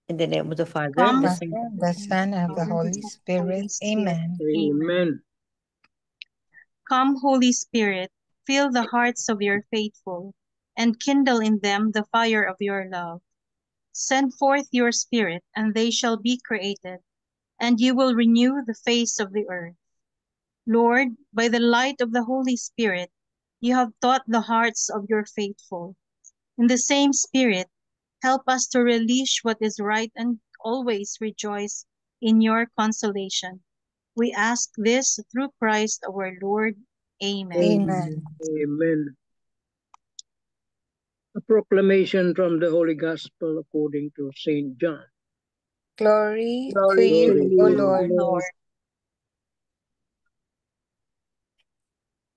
In the name of the Father, Come, the Father, Son, the Son, and the Holy Spirit. Amen. Amen. Come, Holy Spirit, fill the hearts of your faithful, and kindle in them the fire of your love. Send forth your Spirit, and they shall be created, and you will renew the face of the earth. Lord, by the light of the Holy Spirit, you have taught the hearts of your faithful. In the same Spirit, help us to relish what is right and always rejoice in your consolation. We ask this through Christ our Lord. Amen. Amen. Amen. A proclamation from the Holy Gospel according to St. John. Glory to glory to you, Glory O to you, you. Lord. Lord.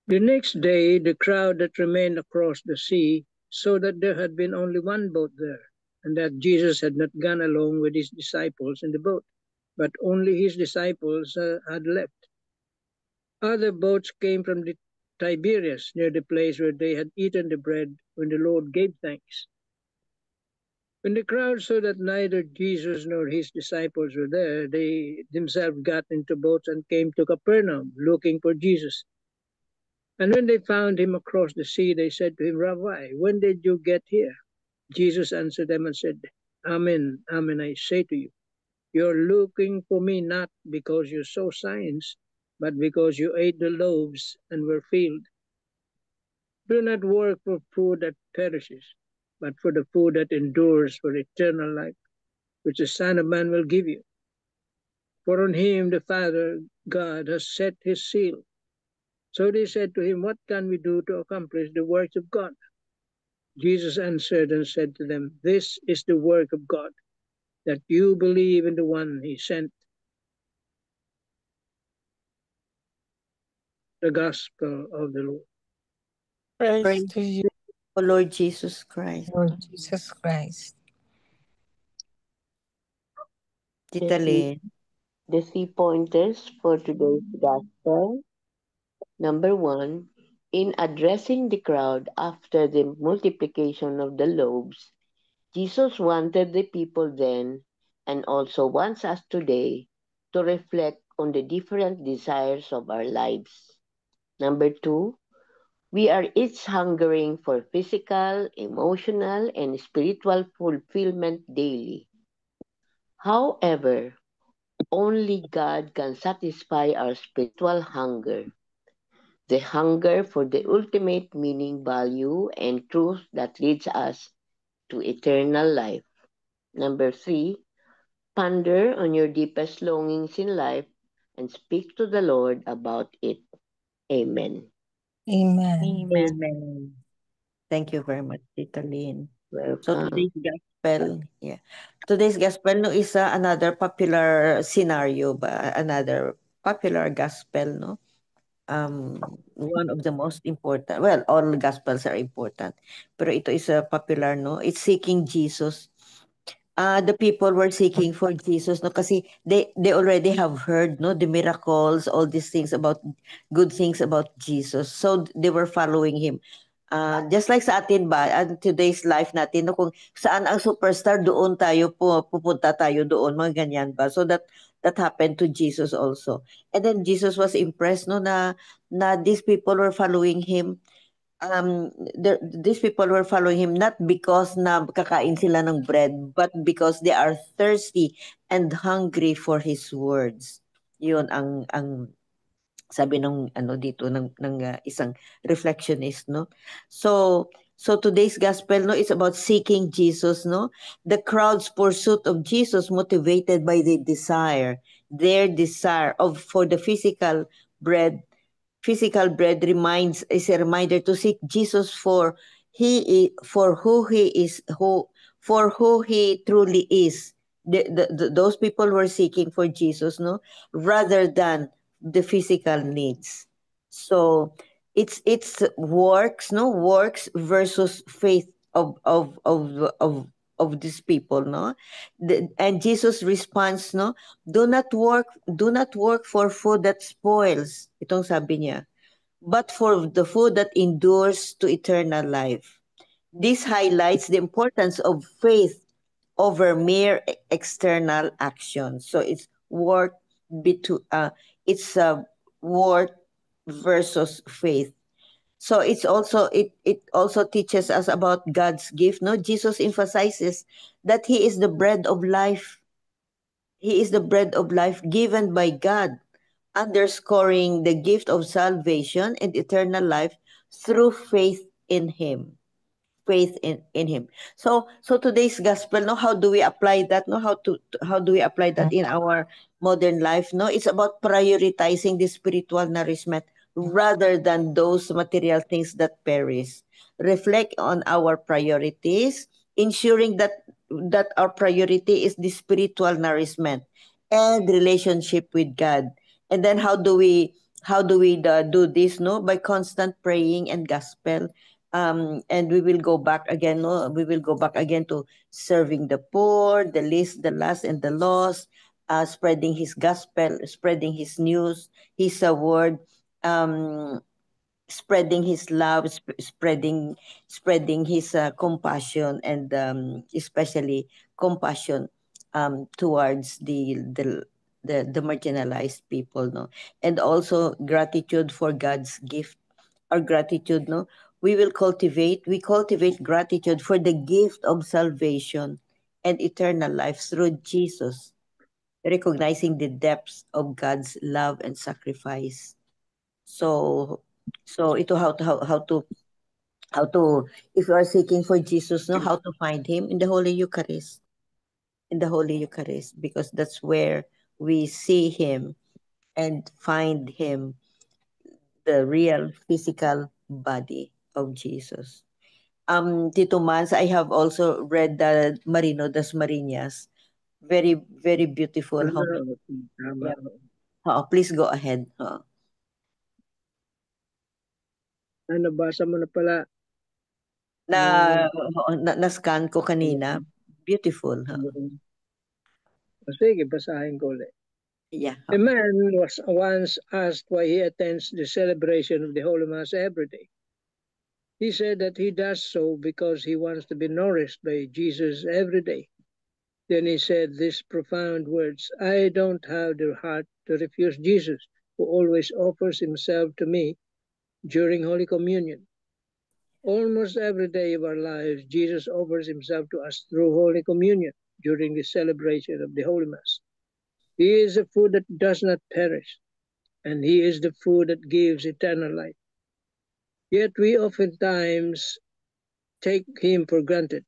The next day, the crowd that remained across the sea saw that there had been only one boat there, and that Jesus had not gone along with his disciples in the boat, but only his disciples had left. Other boats came from the Tiberias, near the place where they had eaten the bread when the Lord gave thanks. When the crowd saw that neither Jesus nor his disciples were there, they themselves got into boats and came to Capernaum, looking for Jesus. And when they found him across the sea, they said to him, Rabbi, when did you get here? Jesus answered them and said, Amen, amen, I say to you, you're looking for me not because you saw signs, but because you ate the loaves and were filled. Do not work for food that perishes, but for the food that endures for eternal life, which the Son of Man will give you. For on him the Father God has set his seal. So they said to him, What can we do to accomplish the works of God? Jesus answered and said to them, This is the work of God, that you believe in the one he sent. The Gospel of the Lord. Praise Praise to you, you, O Lord Jesus Christ. Lord Jesus Christ. Tita Lynn. The three pointers for today's gospel. Number one, in addressing the crowd after the multiplication of the loaves, Jesus wanted the people then, and also wants us today, to reflect on the different desires of our lives. Number two, we are each hungering for physical, emotional, and spiritual fulfillment daily. However, only God can satisfy our spiritual hunger, the hunger for the ultimate meaning, value, and truth that leads us to eternal life. Number three, ponder on your deepest longings in life and speak to the Lord about it. Amen. Amen. Amen. Amen. Thank you very much, Tita Lynn. So Welcome. today's gospel, yeah. Today's gospel no is another popular scenario ba another popular gospel no. One of the most important. Well, all gospels are important. Pero ito is a popular no. It's seeking Jesus. The people were seeking for Jesus no kasi they already have heard no the miracles, all these things about good things about Jesus. So they were following him. Just like sa atin ba, today's life natin, no, kung saan ang superstar, doon tayo pupunta tayo doon, mga ganyan ba? So that happened to Jesus also. And then Jesus was impressed no na these people were following him. These people were following him not because na kakain sila ng bread, but because they are thirsty and hungry for his words. Yun ang sabi ng ano dito ng isang reflectionist no. So today's gospel no is about seeking Jesus no. The crowd's pursuit of Jesus motivated by their desire of for the physical bread reminds is a reminder to seek Jesus for who he is, who he truly is. Those people were seeking for Jesus no rather than the physical needs. So it's works versus faith of these people no. And Jesus responds no, do not work for food that spoils, itong sabi niya, but for the food that endures to eternal life. This highlights the importance of faith over mere external action. So it's work it's work versus faith. So it also teaches us about God's gift. No, Jesus emphasizes that He is the bread of life. He is the bread of life given by God, underscoring the gift of salvation and eternal life through faith in Him. Faith in Him. So today's gospel, no, how do we apply that? No, how do we apply that in our modern life? No, it's about prioritizing the spiritual nourishment rather than those material things that perish. Reflect on our priorities, ensuring that our priority is the spiritual nourishment and relationship with God. And then how do we do this? No, by constant praying and gospel. And we will go back again. No, we will go back again to serving the poor, the least, the last, and the lost, spreading His gospel, spreading His news, His word, um, spreading His love, spreading His compassion, and especially compassion towards the marginalized people, no, and also gratitude for God's gift. Our gratitude, no, we cultivate gratitude for the gift of salvation and eternal life through Jesus, recognizing the depths of God's love and sacrifice. So so ito, how to if you are seeking for Jesus, no, how to find Him in the Holy Eucharist, because that's where we see Him and find Him, the real physical body of Jesus. Tito Mans, I have also read the Marino das Marinas. Very, very beautiful. How many? Tama. Yeah. Please go ahead. Nabasa mo na pala. Na, na-scan ko kanina. Beautiful. Sige, basahin ko ulit. Yeah. A man was once asked why he attends the celebration of the Holy Mass every day. He said that he does so because he wants to be nourished by Jesus every day. Then he said these profound words, I don't have the heart to refuse Jesus, who always offers himself to me during Holy Communion. Almost every day of our lives, Jesus offers himself to us through Holy Communion during the celebration of the Holy Mass. He is the food that does not perish, and he is the food that gives eternal life. Yet we oftentimes take him for granted,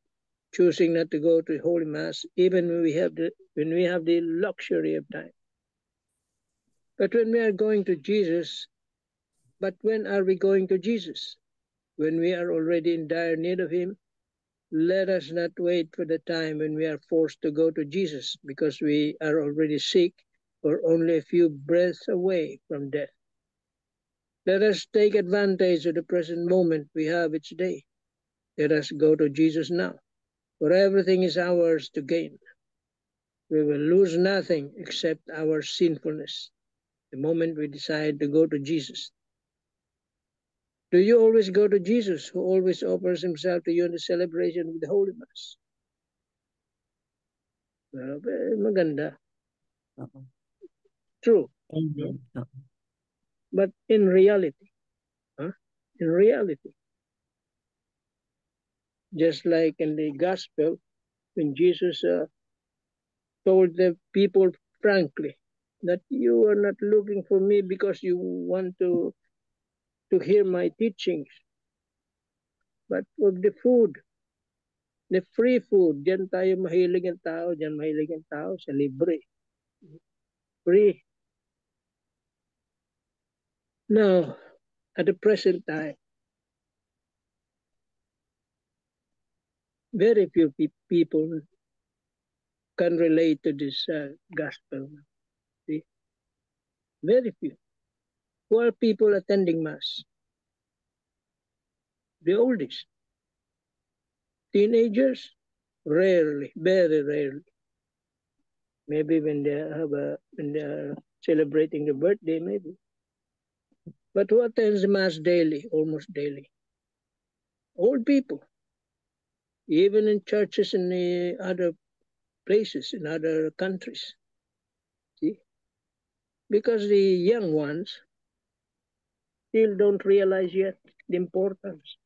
choosing not to go to Holy Mass even when we have the luxury of time. But when we are going to Jesus, but when are we going to Jesus? When we are already in dire need of him? Let us not wait for the time when we are forced to go to Jesus because we are already sick or only a few breaths away from death. Let us take advantage of the present moment we have each day. Let us go to Jesus now, for everything is ours to gain. We will lose nothing except our sinfulness the moment we decide to go to Jesus. Do you always go to Jesus, who always offers himself to you in the celebration of the Holy Mass? Maganda. True. Amen. But in reality, just like in the gospel, when Jesus told the people frankly that you are not looking for me because you want to hear my teachings, but for the food, the free food. Diyan tayo mahilig ang tao, diyan mahilig ang tao sa libre. Free. Now, at the present time, very few people can relate to this gospel. See? Very few. Who are people attending Mass? The oldest. Teenagers? Rarely, very rarely. Maybe when they are celebrating the birthday, maybe. But who attends the Mass daily, almost daily? Old people. Even in churches in the other places, in other countries. See? Because the young ones still don't realize yet the importance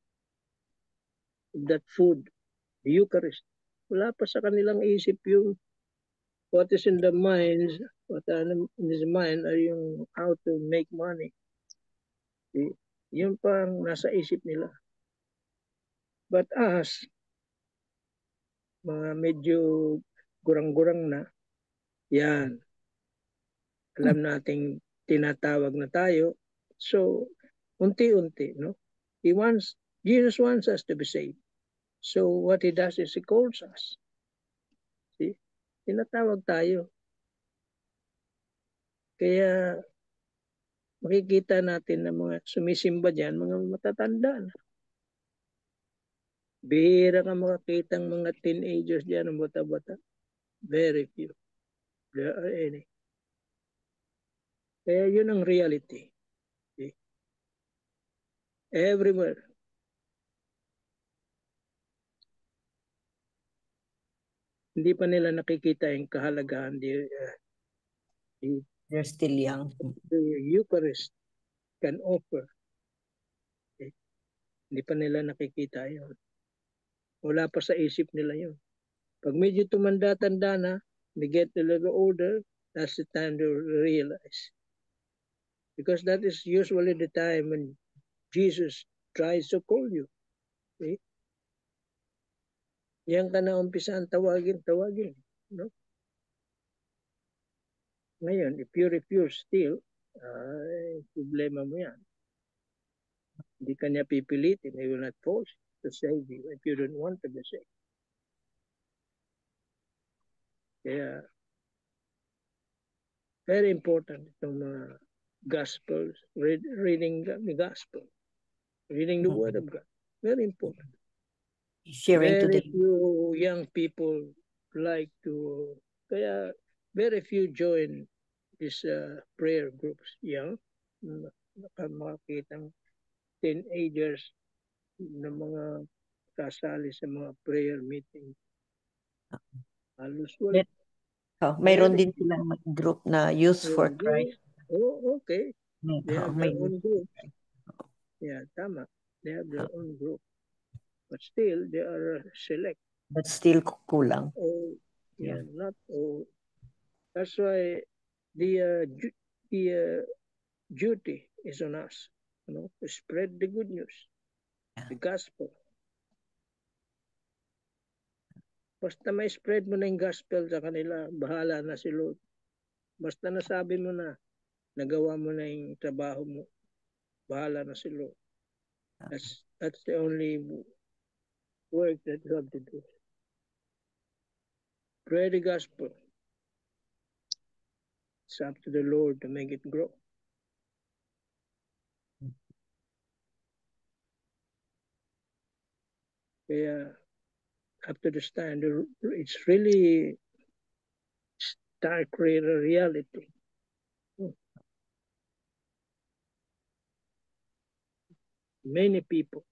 of that food, the Eucharist. Wala pa sa kanilang isip yung what is in the minds, what in his mind are yung how to make money. See? Yun pang nasa isip nila. But us, mga medyo gurang-gurang na, yan, alam nating tinatawag na tayo. So, unti-unti, no? Jesus wants us to be saved. So, what he does is he calls us. See? Tinatawag tayo. Kaya, makikita natin na mga sumisimba dyan, mga matatanda na. Bihira ka makakita ng mga teenagers dyan, ng bata-bata. Very few. There are any. Kaya yun ang reality. See? Everywhere. Hindi pa nila nakikita yung kahalagahan. They're still young. The Eucharist can offer. Okay? Hindi pa nila nakikita yun. Wala pa sa isip nila yun. Pag medyo tumanda-tanda na, they get a little older, that's the time to realize. Because that is usually the time when Jesus tries to call you. Okay? Yan ka na umpisaan tawagin. No? Ngayon, if you refuse still, problema mo yan. Hindi ka niya pipilitin. He will not force to save you if you don't want to be saved. Kaya, very important itong mga Gospels, reading the Gospel, reading the Word of God. Very important. Sharing Very today. few young people like to, kaya very few join these prayer groups. Young, makakitang teenagers na mga kasali sa mga prayer meeting. Halos wala. Mayroon din silang group na Youth for Christ. Oh, okay. They have their May own group. Yeah, tama. They have their own group. But still, they are select. But still kulang. Oh, yeah, not all. That's why the duty is on us, to spread the good news, the gospel. Basta may spread mo na yung gospel sa kanila, bahala na si Lord. Basta nasabi mo na, nagawa mo na yung trabaho mo, bahala na si Lord. That's the only work that you have to do. Pray the gospel. It's up to the Lord to make it grow. Kaya, up to this time, it's really stark reality. Many people,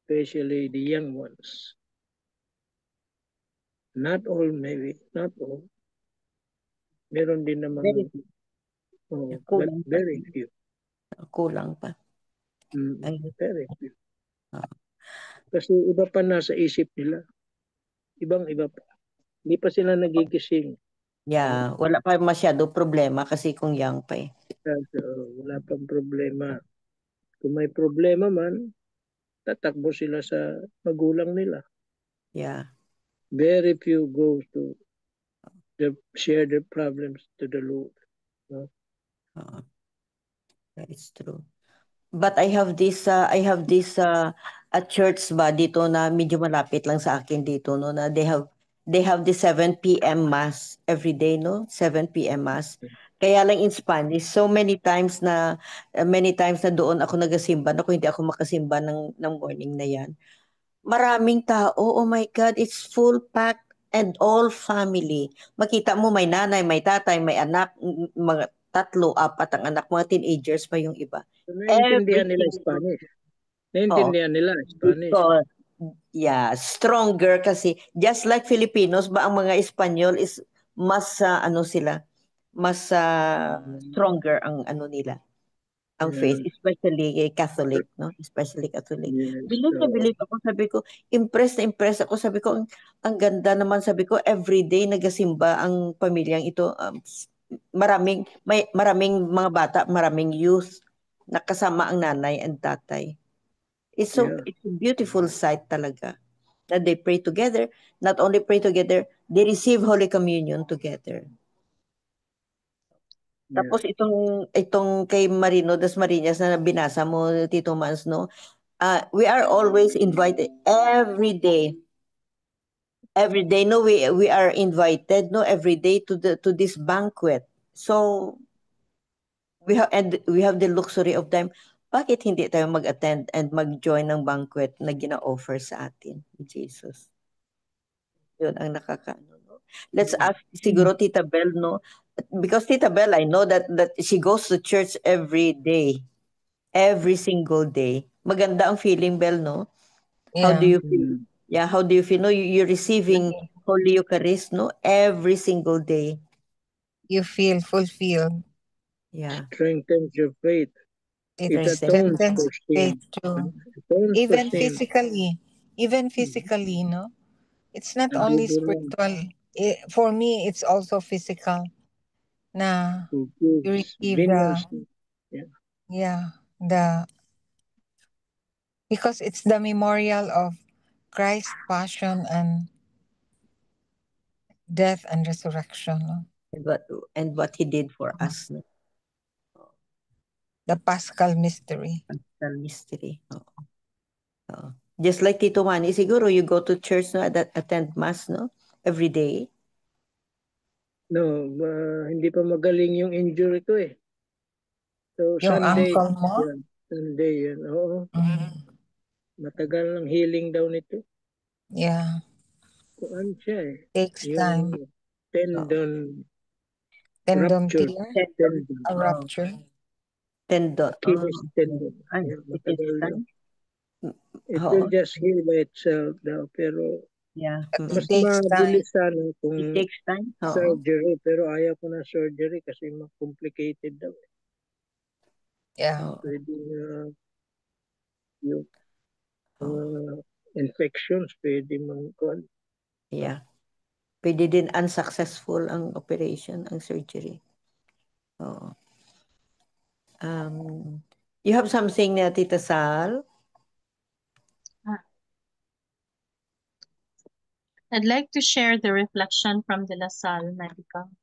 especially the young ones, not all maybe, not all, meron din naman, but very few. Kulang pa. Very few. Kasi iba pa nasa isip nila. Ibang-iba pa. Hindi pa sila nagigising. Yeah, wala pa masyado problema kasi kung young pa eh. Wala pang problema. Kung may problema man, tatakbo sila sa magulang nila. Yeah. Very few go to share their problems to the Lord. No? That is true. But I have this a church ba dito na medyo malapit lang sa akin dito no na they have the 7 p.m. mass every day no 7 p.m. mass. Kaya lang in Spanish so many times na doon ako nagasimba ako hindi ako makasimba ng morning na yan. Maraming tao, oh my God, it's full packed and all family. Makita mo may nanay, may tatay, may anak, mga 3, 4 ang anak, mga teenagers pa yung iba. So, naiintindihan nila Spanish. Naiintindihan nila Spanish. stronger kasi just like Filipinos ba ang mga Espanyol is mas ano sila, mas stronger ang ano nila, ang faith, especially Catholic, no? Especially Catholic. Yes. Believe na believe ako, sabi ko, impressed na impressed ako, sabi ko, ang ganda naman, sabi ko, everyday nagasimba ang pamilyang ito. Maraming mga bata, maraming youth, nakasama ang nanay and tatay. It's a beautiful sight talaga. That they pray together, not only pray together, they receive Holy Communion together. Tapos itong kay Marino das Marinas na binasa mo, Tito Mans, no? We are always invited every day. Every day, no, we are invited, no, every day to this banquet. So we have the luxury of time. Bakit hindi tayo mag-attend and mag-join ng banquet na gina-offer sa atin ni Jesus? Yun ang nakakaano, no? Let's ask siguro Tita Bel, no? Because Tita Bel, I know that she goes to church every day. Every single day. Maganda ang feeling, Bel, no? How do you feel? Yeah, how do you feel? No, you're receiving Holy Eucharist, no? Every single day. You feel fulfilled. Yeah. Strengthens your faith. It atones strengthens for faith sin. too. Atones Even for sin. physically, no? It's not only spiritual. For me, it's also physical. Na you receive because it's the memorial of Christ's passion and death and resurrection. No? And what he did for us. No? The Paschal mystery. Paschal mystery. Just like Tito Manny, siguro you go to church, no, attend mass, no, every day. No, hindi pa magaling yung injury ko eh. So yung Sunday, ankle mo? Sunday yan. Oo. Matagal ng healing daw nito. Yeah. Kuan siya eh. Takes time. Tendon rupture. A rupture. Tendon. Achilles tendon. Matagal daw. It will just heal by itself daw. Pero mas mabilis sana kung it takes time. Surgery. Pero ayaw ko na surgery kasi complicated daw. Yeah. Pwede yung infections, pwede mong Yeah. Pwede din unsuccessful ang operation, ang surgery. You have something na Tita Sal? I'd like to share the reflection from the La Salle Medical.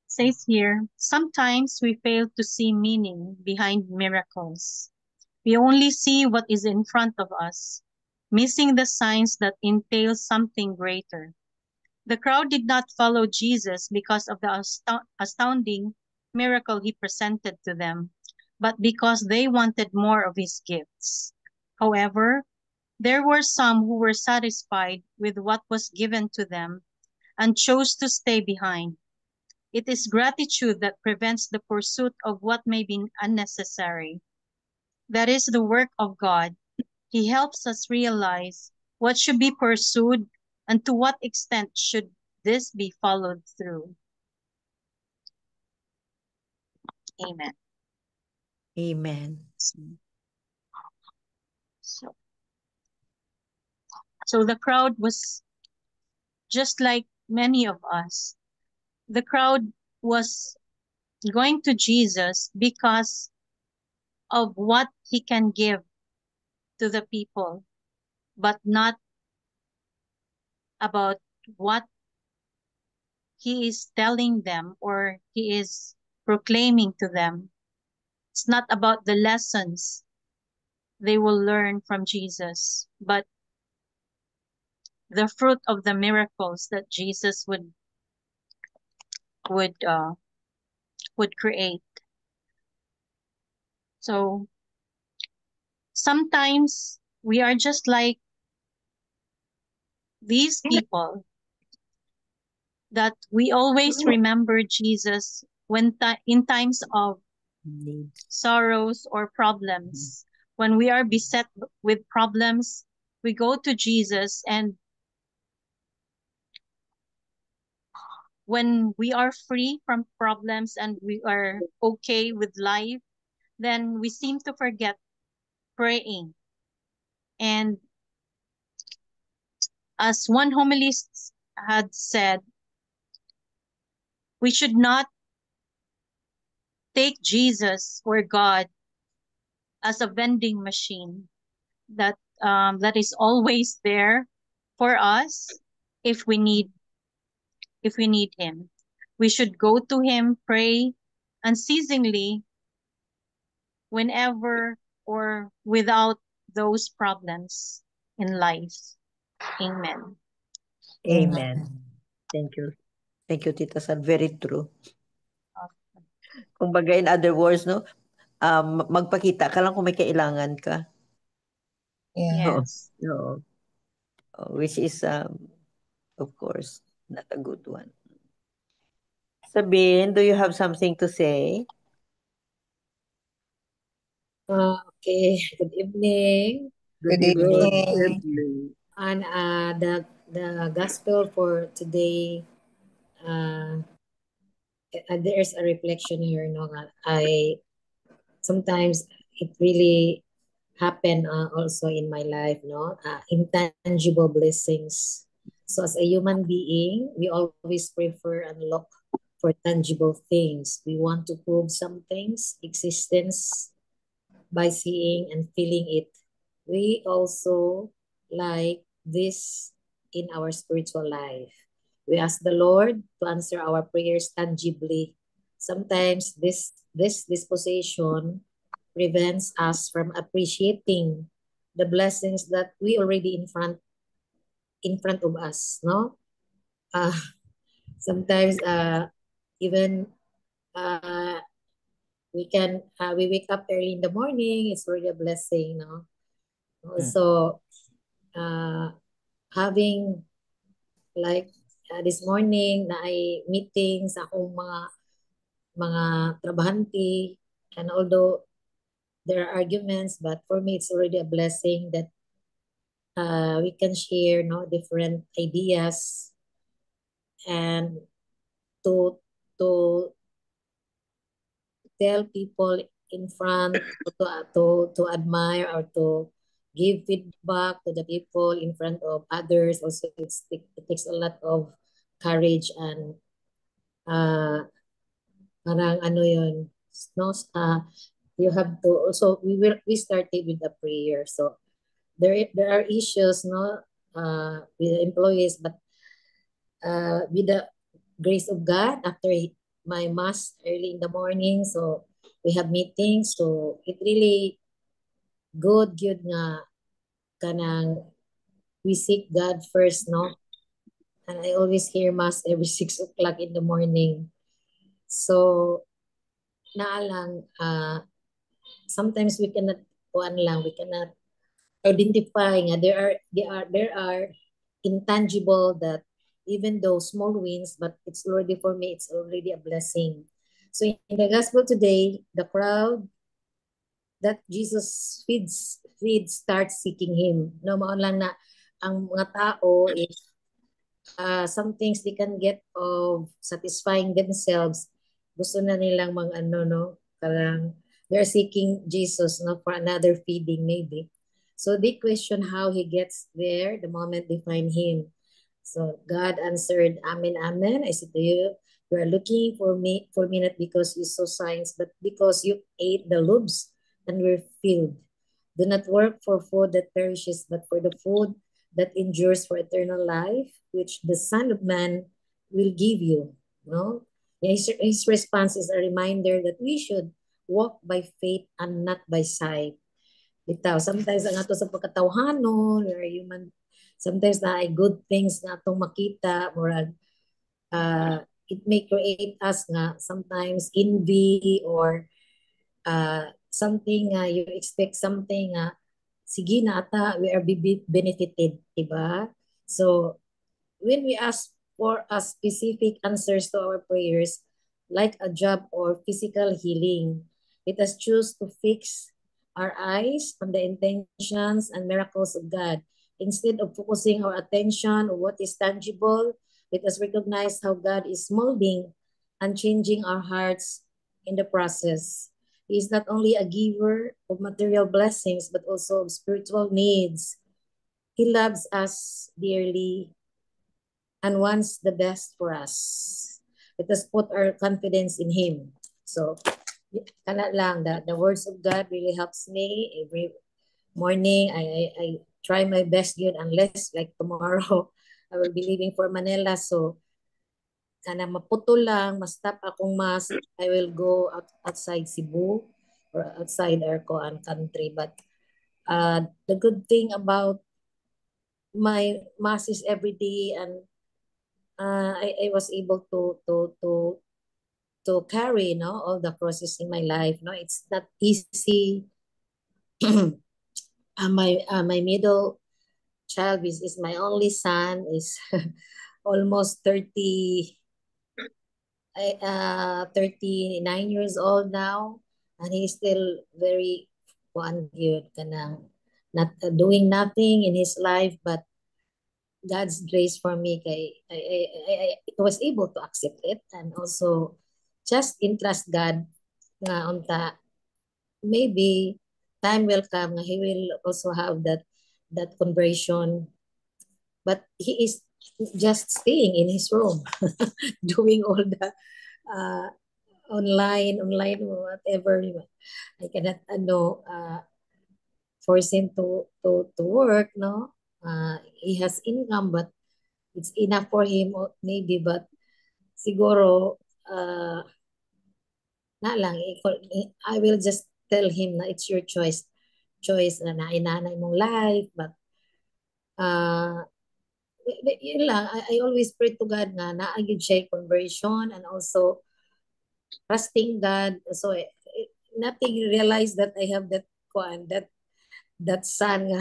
It says here, sometimes we fail to see meaning behind miracles. We only see what is in front of us, missing the signs that entail something greater. The crowd did not follow Jesus because of the astounding miracle he presented to them, but because they wanted more of his gifts. However, there were some who were satisfied with what was given to them and chose to stay behind. It is gratitude that prevents the pursuit of what may be unnecessary. That is the work of God. He helps us realize what should be pursued and to what extent should this be followed through. Amen. Amen. So the crowd was just like many of us. The crowd was going to Jesus because of what he can give to the people, but not about what he is telling them or he is proclaiming to them. It's not about the lessons they will learn from Jesus, but the fruit of the miracles that Jesus would create. So sometimes we are just like these people that we always remember Jesus when in times of sorrows or problems, When we are beset with problems, we go to Jesus, and when we are free from problems and we are okay with life, then we seem to forget praying. And as one homilist had said, we should not take Jesus or God as a vending machine that is always there for us if we need him. We should go to him, pray unceasingly whenever or without those problems in life. Amen. Amen. Thank you. Thank you, Tita Sal. Very true. Kumbaga, in other words, no, magpakita ka lang kung may kailangan ka. Yeah. Yes. Oo. Which is, of course, not a good one. Sabine, do you have something to say? Okay, good evening. Good Good evening. evening. And the gospel for today, there's a reflection here. No, I sometimes it really happened also in my life. No, intangible blessings. So as a human being, we always prefer and look for tangible things. We want to prove some things existence by seeing and feeling it. We also like this in our spiritual life. We ask the Lord to answer our prayers tangibly. Sometimes this disposition prevents us from appreciating the blessings that we already in front of us, no? Uh, sometimes even uh, we wake up early in the morning, it's really a blessing, no? Also, having like this morning na ay meeting sa akong mga trabahante, and although there are arguments, but for me it's already a blessing that we can share, no, different ideas, and to to tell people in front, to admire or to give feedback to the people in front of others. Also, it takes a lot of courage, and parang ano yun, no? You have to also, we started with a prayer. So there are issues, no, with the employees, but with the grace of God, after my mass early in the morning, so we have meetings. So it really good nga kanang we seek God first, no? And I always hear mass every 6 o'clock in the morning. So naalang, sometimes we cannot we cannot identify nga there are intangible that even though small wins, but it's already, for me, it's already a blessing. So in the gospel today, the crowd that Jesus feeds starts seeking him. No, maon lang na ang mga tao is some things they can get of satisfying themselves. Gusto na nilang no, parang they're seeking Jesus, no, for another feeding maybe. So they question how he gets there the moment they find him. So God answered, Amen, amen. I say to you, you are looking for me not because you saw signs, but because you ate the loaves and were filled. Do not work for food that perishes, but for the food that endures for eternal life, which the Son of Man will give you. No? His response is a reminder that we should walk by faith and not by sight. Bitaw, sometimes ang ato sa pagkatawhanon, we are human, sometimes na ay good things na atong makita, murag it may create us nga sometimes envy, or something you expect something sige na ata we are benefited, diba? So when we ask for a specific answers to our prayers, like a job or physical healing, let us choose to fix our eyes on the intentions and miracles of God. Instead of focusing our attention on what is tangible, let us recognize how God is molding and changing our hearts in the process. He is not only a giver of material blessings, but also of spiritual needs. He loves us dearly and wants the best for us. Let us put our confidence in Him. So, kana lang, the words of God really helps me every morning. I try my best yun, unless like tomorrow, I will be leaving for Manila. So, kana maputol lang, ma-stop akong mass, I will go outside Cebu or outside our country. But the good thing about my mass is every day, and I was able to carry, all the process in my life. It's not easy. My middle child is my only son, is almost 39 years old now, and he's still very one good, kanang not doing nothing in his life, but God's grace for me, kay I was able to accept it, and also just entrust God nga unta maybe time will come nga he will also have that conversion, but he is just staying in his room doing all the uh, online whatever. I cannot force him to work, no. He has income, but it's enough for him maybe, but siguro na lang I will just tell him na it's your choice na nainanay mong life, but yun lang, I always pray to God nga naagid siya conversion, and also trusting God. So nothing realize that I have that kuan, that son nga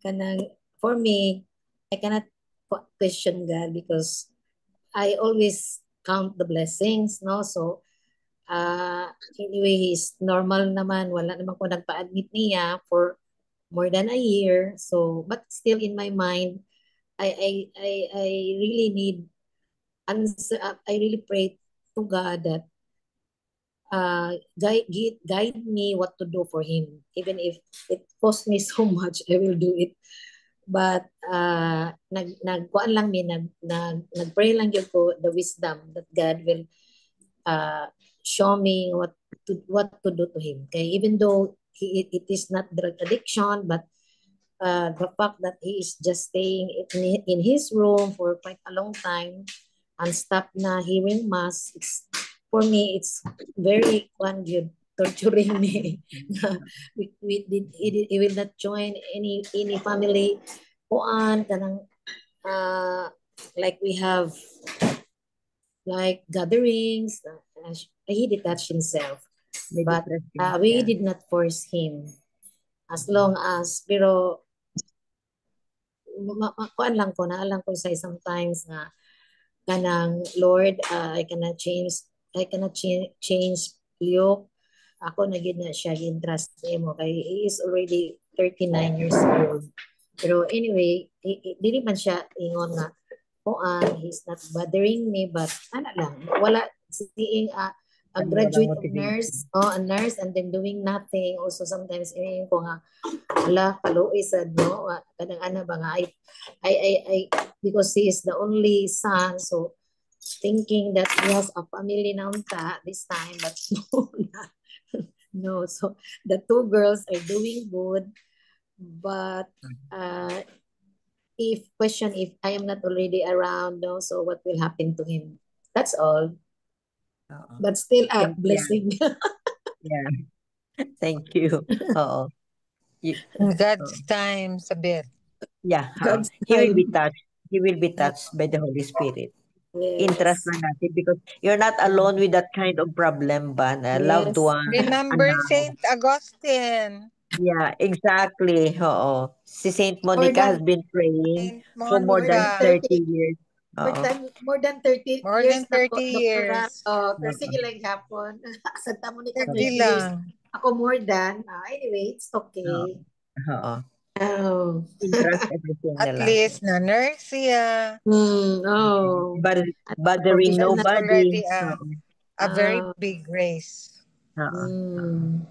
kanang for me, I cannot question God because I always count the blessings, no. So anyway, he's normal naman, wala naman ko nagpa-admit niya for more than a year. So but still in my mind, I really need answer. I really pray to God that guide me what to do for him, even if it costs me so much. I will do it. But nagkuan lang mi nagpray lang gyud ko the wisdom that God will show me what to do to him. Okay, even though it is not drug addiction, but the fact that he is just staying in his room for quite a long time and stop na hearing mass, it's for me it's very one good torturing me. He will not join any family kuan kanang like we have like gatherings. He detached himself, but we did not force him, as long as pero kuan lang ko na lang ko say sometimes nga kanang Lord, I cannot change Leo. Ako na gid na siya trust mo kay he is already 39 years old. Pero anyway, dili man siya ingon nga he's not bothering me, but ano lang, wala seeing a graduate of nurse, a nurse, and then doing nothing. Also sometimes ko nga ala kaluoy sad, no, kanang ana ba nga I because he is the only son, so thinking that he has a family na unta this time, but no. So the two girls are doing good, but if I am not already around, no, so what will happen to him? That's all. But still blessing. Yeah. Thank you. Oo. In God's time, Sabir. Yeah. God's He will time. be touched. He will be touched by the Holy Spirit. Interest Yes. lang natin because you're not alone with that kind of problem ba na loved Yes. one, Remember anak. Saint Augustine. Yeah, exactly. Oo. Si Saint More Monica has than been praying Saint for more than Monica. 30 years. Oo. more than 30 More years than na 30 po, doktora. years. Pero sige lang hapon. Santa Monica 30 30 years. lang. Ako more than. Anyway, it's Oo. okay. Oo. Oh. Entrust everything na At lang. least na nurse siya. Oh. Bothering That's Provision. nobody. already Oo. a very Ah. big grace. Oo. Mm.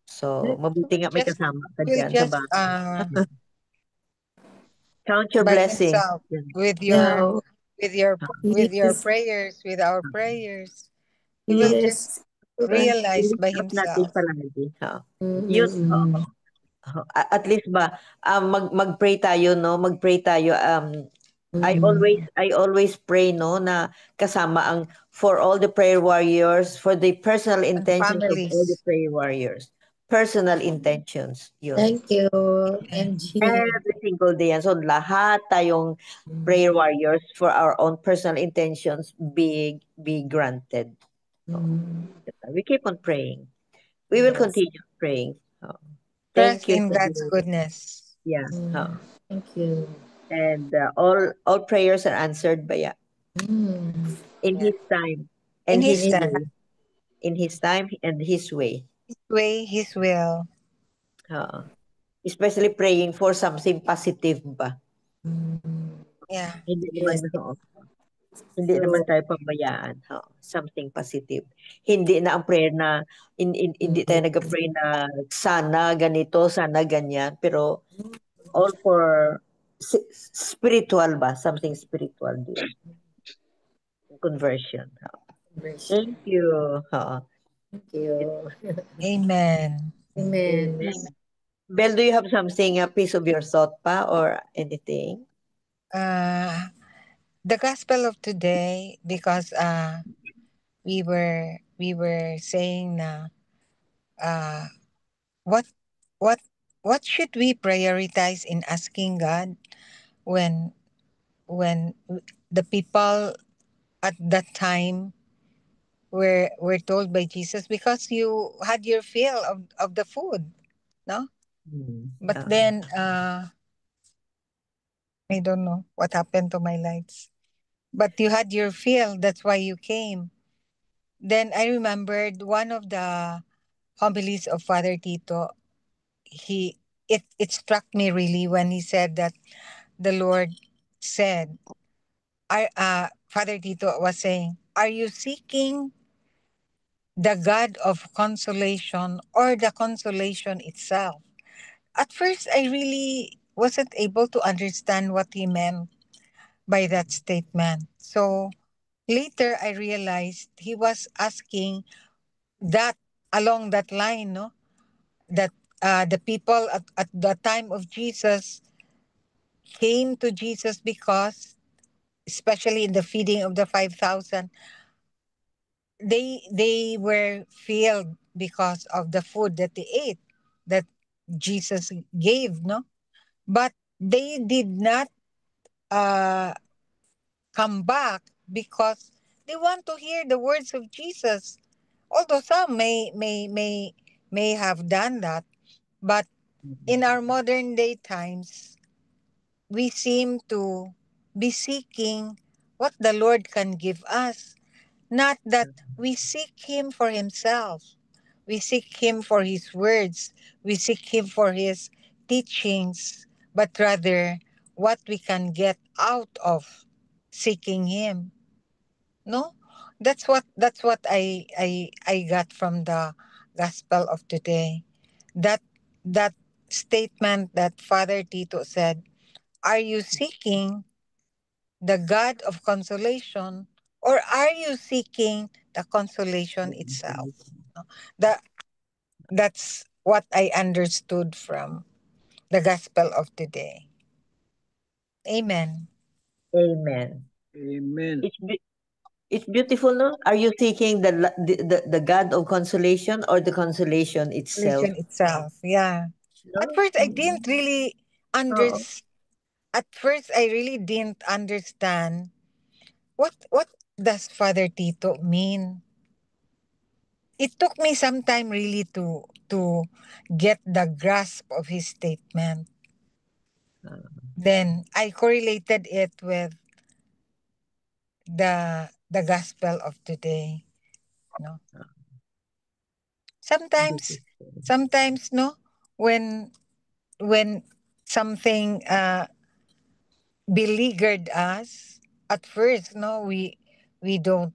So, mabuti nga may Just kasama ka will dyan sa just bahay. Count your by blessings. himself Yan. with Yeah. your Yes. prayers, with our prayers. He will just Yes. Right. realize by I-lift up natin himself. palagi. Oo. Yun, Mm-mm. at least ba, mag-pray tayo, no? Mag-pray tayo. Mm. I always pray, no, na kasama ang for all the prayer warriors, for the personal And intentions of all the families. prayer warriors. Personal intentions, yun. Thank you, Amen. MG. Every single day yan. So, lahat tayong prayer warriors for our own personal intentions be granted. So, Mm. we keep on praying. We will Yes. continue praying. Oh, thank Trust you. in God's goodness. Yeah. Mm. Thank you. And all prayers are answered by Mm. in Yeah. His time In and his His time, way. In His time and His way. his way, his will. Especially praying for something positive ba? Mm. Yeah. Hindi naman, Yes. hindi naman So, tayo pabayaan. Something positive. Hindi na ang prayer na, hindi tayo mm. nag-pray na sana ganito, sana ganyan. Pero all for spiritual ba? Something spiritual din. Conversion. Conversion. Thank you. Thank you. Amen. Amen. Bel, do you have something, a piece of your thought pa or anything? The gospel of today, because we were saying na what what what should we prioritize in asking God when when the people at that time were told by Jesus, because you had your fill of the food, no? But then I don't know what happened to my lights. But you had your fill, that's why you came. Then I remembered one of the homilies of Father Tito. It struck me really when he said that the Lord said, Father Tito was saying, are you seeking the God of consolation or the consolation itself? At first, I really wasn't able to understand what he meant by that statement. So later, I realized he was asking that along that line, no? That the people at the time of Jesus came to Jesus because, especially in the feeding of the 5,000, they were filled because of the food that they ate, that Jesus gave, no? But they did not uh, come back because they want to hear the words of Jesus. Although some may have done that, but in our modern day times, we seem to be seeking what the Lord can give us. Not that we seek Him for Himself. We seek Him for His words. We seek Him for His teachings, but rather what we can get out of seeking Him. No? That's what I got from the gospel of today. That that statement that Father Tito said, are you seeking the God of consolation, or are you seeking the consolation itself? No? That that's what I understood from the gospel of today. Amen. Amen. Amen. It's beautiful, no? Are you seeking the God of consolation or the consolation itself? Consolation itself. Yeah. At No? first I didn't really under Oo. at first I really didn't understand what does Father Tito mean. It took me some time really to get the grasp of his statement. Then I correlated it with the gospel of today. No. Sometimes no, when when something beleaguered us at first, no, we don't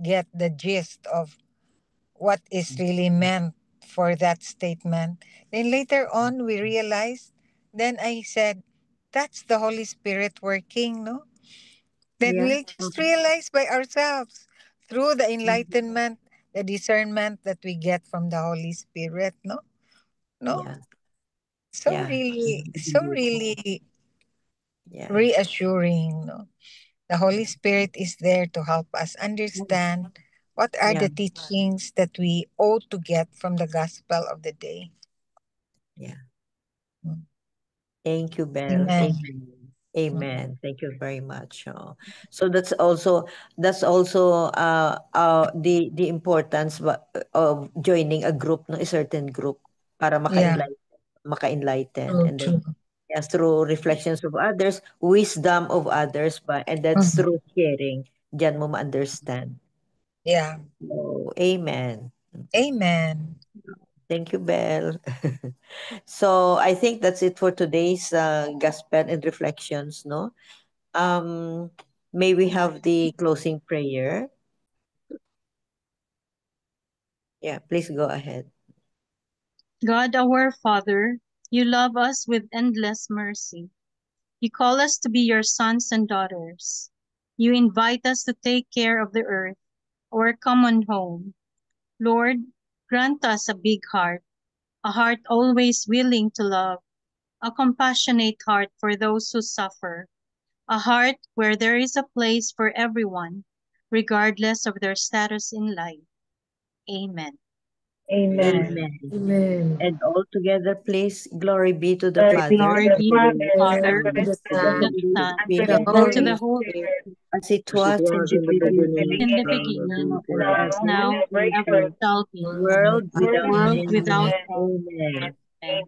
get the gist of what is really meant for that statement. Then later on we realized, then I said, that's the Holy Spirit working, no? Then Yeah. we'll just realize by ourselves through the Mhm. enlightenment, the discernment that we get from the Holy Spirit, no? No? Yeah. So Yeah. really, so Indeed. really Yeah. reassuring, no? The Holy Spirit is there to help us understand what are Yeah. the teachings that we ought to get from the gospel of the day. Yeah. Mm. Thank you, Belle. Amen. Amen. Mm. Amen. Thank you very much. Oh. So that's also the importance of joining a group, no, a certain group para Yeah, maka-enlighten, true, and then true. yes, through reflections of others, wisdom of others ba, and that's Mhm. through sharing. Diyan mo ma-understand. Yeah. So, amen. Amen. Thank you, Belle. So I think that's it for today's gospel and reflections, no? Um, may we have the closing prayer? Yeah, please go ahead. God our Father, you love us with endless mercy. You call us to be your sons and daughters. You invite us to take care of the earth, our common home. Lord, grant us a big heart, a heart always willing to love, a compassionate heart for those who suffer, a heart where there is a place for everyone, regardless of their status in life. Amen. Amen. Amen. Amen. And all together, please, glory be to the Father, Glory The be to the Father, Father, Father, to the to the to the Son, Holy Son, to the Spirit, and to Holy the Holy Holy Spirit, Spirit, as it as it was in was the in the beginning, beginning, in the now and beginning, and forever. as now now and and ever ever, shall be, one world without world end. without without end. Amen. Amen. In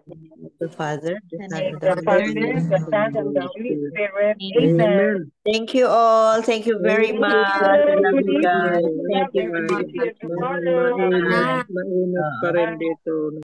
the name of the Father, the The Son, name and of the the the Holy Father, Father, Spirit. the Amen. Son, And and the the Holy Holy Spirit. Spirit. Amen. Amen. Thank you all. Thank you very Thank much. you. I love you Thank guys. you. Thank you very much. Mainit, Bye. mainit pa rin Oo. dito.